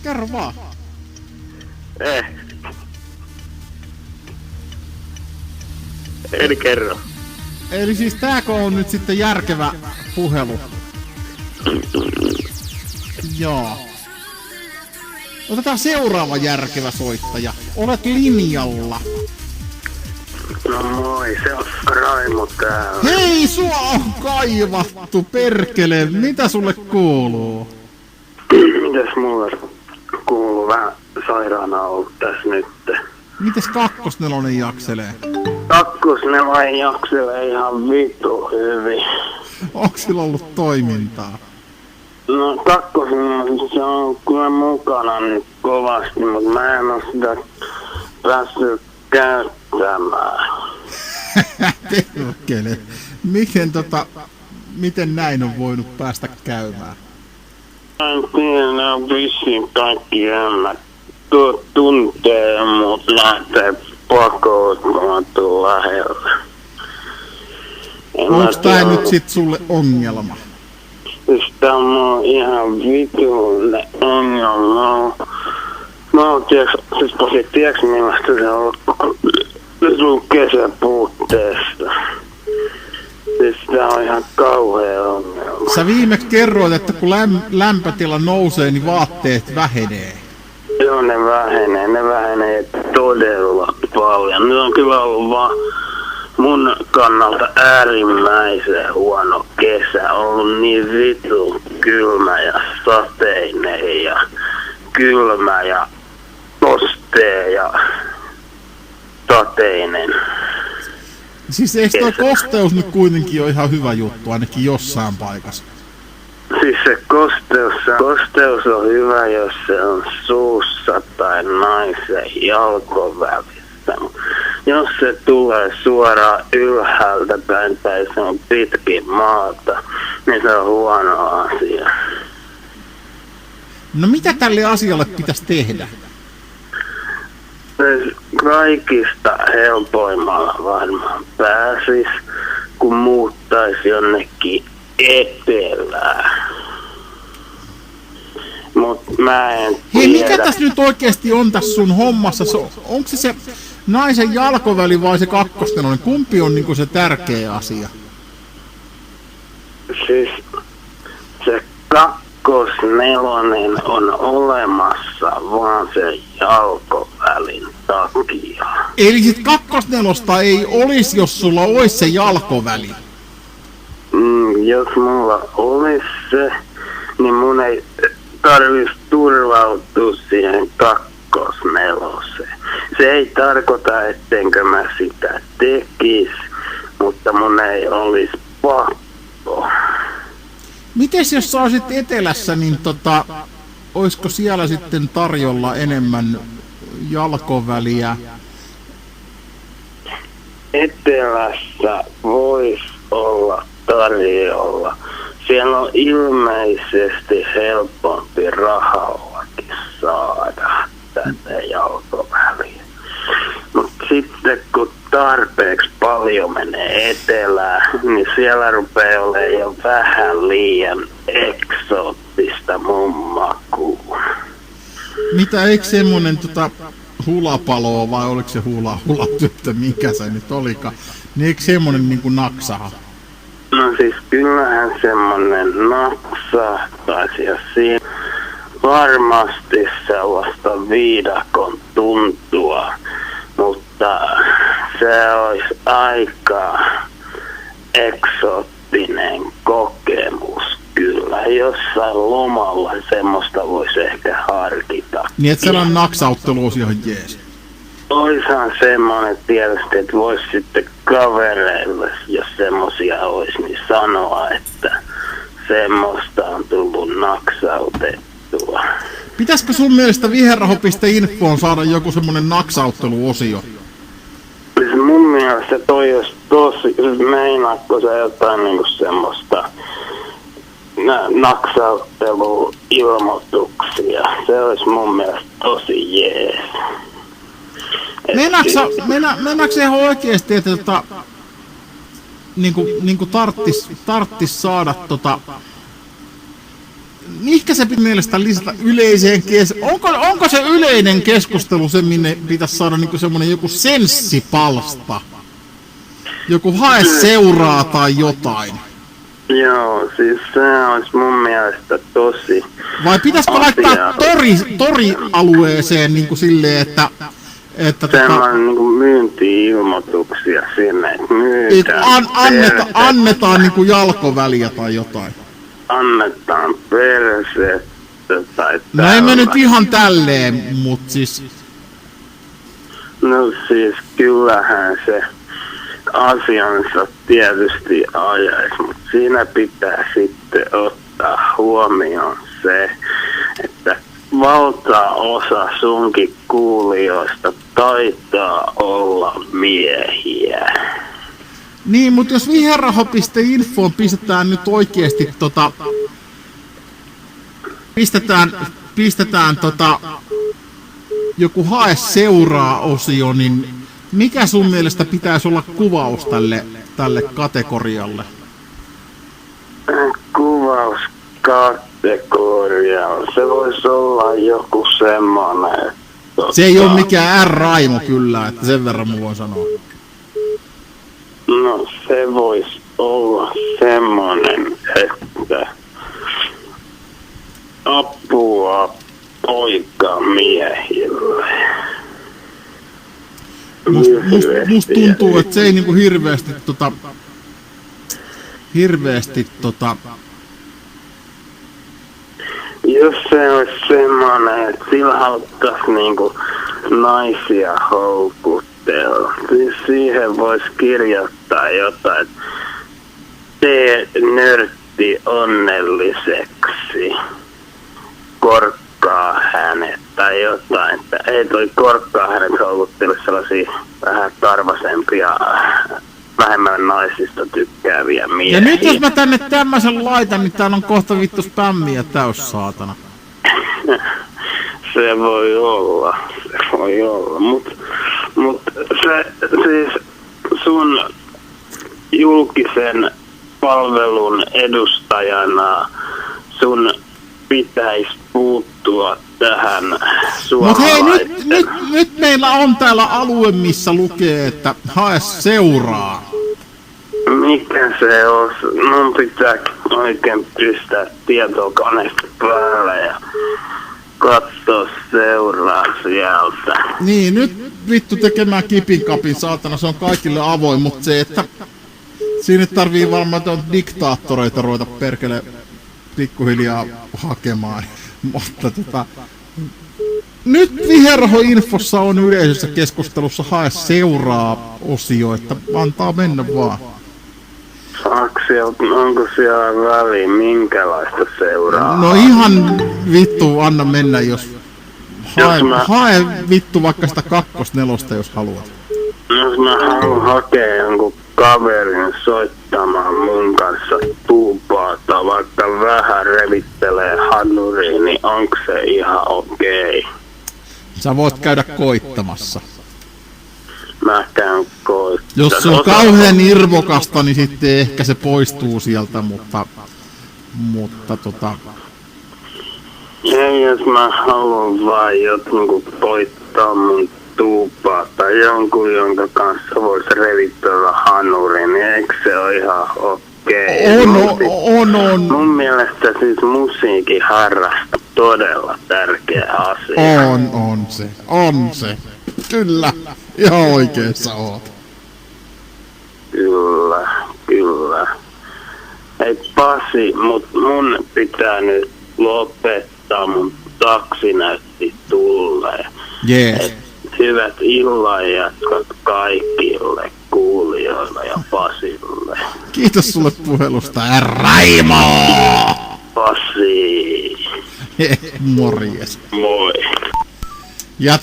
Kerro vaan. En kerro. Eli siis tääkö on nyt sitten järkevä puhelu? Joo. Otetaan seuraava järkevä soittaja. Olet linjalla. No moi, se on Raimo täällä. Hei, sua on kaivattu, perkele. Mitä sulle kuuluu? Mitäs mulle kuuluu? Vähän sairaana ollut tässä nyt. Mites kakkosnelonen jakselee? Kakkosnelonen jakselee ihan vittu hyvin. Onks sillä ollut toimintaa? No kakkosnelonen se on kyllä mukana nyt kovasti, mutta mä en oo sitä päässyt käyttämään. Perkele. Miten näin on voinut päästä käymään? En tiedä, ne on vissiin kaikki ennät. Tuntee mut lähtee pakoutumaan tuon lähellä. Onks tää nyt sit sulle ongelma? Siis tää on ihan vituinen ongelma. Mä oon tiiäks millaista se on sun kesäpuutteesta. Siis tää on ihan kauhea ongelma. Sä viimeksi kerroit, että kun lämpötila nousee, niin vaatteet vähenee. Joo, ne vähenee todella paljon. Nyt on kyllä ollut vaan mun kannalta äärimmäisen huono kesä. Ollut niin vitu kylmä ja sateinen ja kylmä ja kostea ja sateinen. Siis eikö toi kosteus nyt kuitenkin ole ihan hyvä juttu, ainakin jossain paikassa? Siis se kosteus on hyvä, jos se on suussa tai naisen jalkovälissä. Jos se tulee suoraan ylhäältä päin tai se on pitkin maata, niin se on huono asia. No mitä tälle asialle pitäisi tehdä? Kaikista helpoimmalla varmaan pääsis, kun muuttaisi jonnekin etelään. Mut mä en tiedä. Hei, mikä tässä nyt oikeesti on tässä sun hommassa? Onko se naisen jalkoväli vai se kakkosnelonen? Kumpi on niinku se tärkeä asia? Siis se kakkosnelonen on olemassa vaan se jalkovälin takia. Eli sit kakkosnelosta ei olisi, jos sulla olisi se jalkoväli? Jos mulla olisi se, niin mun ei tarvitsisi turvautua siihen kakkosneloseen. Se ei tarkoita, ettenkö mä sitä tekis, mutta mun ei olisi pakko. Mites jos sä olisit etelässä, niin oisko siellä sitten tarjolla enemmän jalkoväliä? Etelässä voisi olla tarjolla. Siellä on ilmeisesti helpompi rahallakin saada tätä jalkoväliä. Mutta sitten kun tarpeeksi paljon menee etelään, niin siellä rupeaa olemaan jo vähän liian eksoottista mun makuun. Mitä, eikö semmonen hulapaloa vai oliko se hulatyttö, mikä se nyt olikaan, niin eikö semmonen niinku naksaha? No siis kyllähän semmonen naksahtaisi ja siinä varmasti sellaista viidakon tuntua, mutta se olisi aika eksoottinen kokemus kyllä. Jossain lomalla semmoista voisi ehkä harkita. Niin että sellainen naksauttelu olisi ihan jees. Oishan semmoinen tietysti, että voisi sitten kavereille, jos semmosia olisi, niin sanoa, että semmoista on tullut naksautettua. Pitäisikö sun mielestä viherraho.infoon saada joku semmonen naksautteluosio? Siis mun mielestä toi olisi tosi, meinaatko sä jotain niinku semmoista naksautteluilmoituksia? Se olisi mun mielestä tosi jees. Meinaatko se ihan oikeesti, että niinku tarttis saada mihinkä se mielestä lisätä yleiseen onko se yleinen keskustelu se, minne pitäisi saada niinku semmonen joku senssipalsta? Joku hae seuraa tai jotain. Joo, siis se olisi mun mielestä tosi. Vai pitäisikö laittaa torialueeseen niinku silleen, että semmoinen niinku myynti-ilmoituksia sinne, että myydään annetaan niinku jalkoväliä tai jotain. Annetaan persettä tai no ei me nyt ihan tälleen, mut siis... No siis kyllähän se asiansa tietysti ajaisi, mutta siinä pitää sitten ottaa huomioon se, että valtaosa sunkin kuulijoista taitaa olla miehiä. Niin, mutta jos viherraho.infoon pistetään nyt oikeesti pistetään joku hae seuraa osio, niin mikä sun mielestä pitäisi olla kuvaus tälle kategorialle? Kuvauskategoria, se voisi olla joku semmonen. Se ei ole mikään R-raimo kyllä, että sen verran mä voin sanoa. No se voisi olla semmonen, että apua poikamiehille. Musta tuntuu, että se ei niinku hirveästi jos se olisi semmonen, että sillä haluttaisi niinku naisia houkutella, siis siihen voisi kirjoittaa jotain, tee nörtti onnelliseksi, korkkaa hänet tai jotain, että ei toi korkkaa hänet houkuttele sellaisia vähän tarvasempia, vähemmän naisista tykkääviä miehiä. Ja nyt jos mä tänne tämmösen laitan, niin täällä on kohta vittu spämmiä täys saatana. Se voi olla, mut se siis sun julkisen palvelun edustajana sun pitäisi puuttua tähän suomalaisten... Mut hei, nyt meillä on täällä alue, missä lukee, että hae seuraa. Mikä se on? Mun pitää oikein pistää tietokoneesta päälle ja katsoa seuraa sieltä. Niin, nyt vittu tekemään kipin kapin, saatana, se on kaikille avoin, mutta se, että siinä tarvii varmaan diktaattoreita ruveta perkele pikkuhiljaa hakemaan. Mutta nyt Viherho-infossa on yleisessä keskustelussa hae seuraa osio, että antaa mennä vaan. Onko siellä väliin minkälaista seuraa? No ihan vittu, anna mennä, jos hae vittu vaikka sitä 2-4, jos haluat. Jos mä haluan hakea jonkun kaverin soittamaan mun kanssa tuupaata, vaikka vähän revittelee hanuriin, niin onko se ihan okei? Sä voit käydä koittamassa. Mä käyn koittamassa. Jos se on kauhean irvokasta, niin sitten ehkä se poistuu sieltä, mutta Ja jos mä haluan vaan jotkut koittaa mun tuupaa tai jonkun, jonka kanssa voisi revitellä hanurin, niin eikö se ole ihan okei? On. Mun mielestä siis musiikin harrasta todella tärkeä asia. On se. Kyllä, ihan oikeassa oot. Kyllä. Hei Pasi, mun pitää nyt lopettaa, mun taksi näytti tulleen. Jees. Hyvät illanjatkat kaikille kuulijoille ja Pasille. Kiitos sulle puhelusta, Raimo! Pasi. Morjes. Moi. Ja